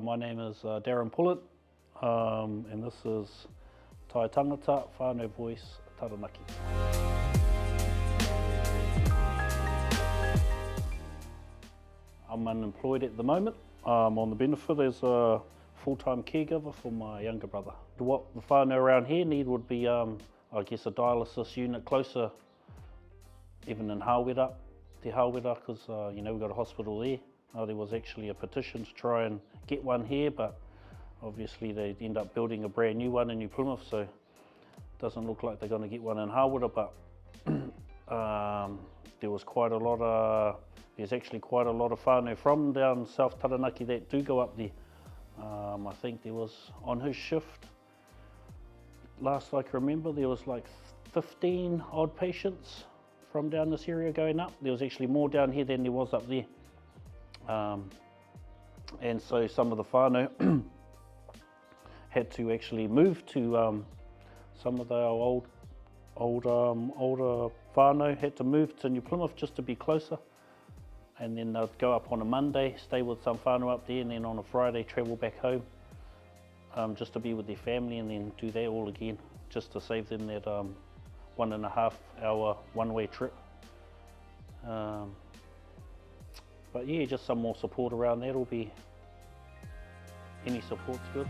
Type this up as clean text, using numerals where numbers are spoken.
My name is Darren Pullet, and this is Tai Tangata Whānau Voice Taranaki. I'm unemployed at the moment. I'm on the benefit as a full-time caregiver for my younger brother. What the whānau around here need would be, I guess, a dialysis unit closer, even in Hāwera, because we've got a hospital there. There was actually a petition to try and get one here, but obviously they end up building a brand new one in New Plymouth, so it doesn't look like they're going to get one in Hāwera, but there's actually quite a lot of whānau from down South Taranaki that do go up there. I think there was, on his shift, last I can remember, there was like 15 odd patients from down this area going up. There was actually more down here than there was up there. And so some of the whānau had to actually move to some of the older whānau had to move to New Plymouth just to be closer, and then they'd go up on a Monday, stay with some whānau up there, and then on a Friday travel back home just to be with their family, and then do that all again just to save them that 1.5 hour one-way trip. But yeah, just some more support around that will be, any support's good.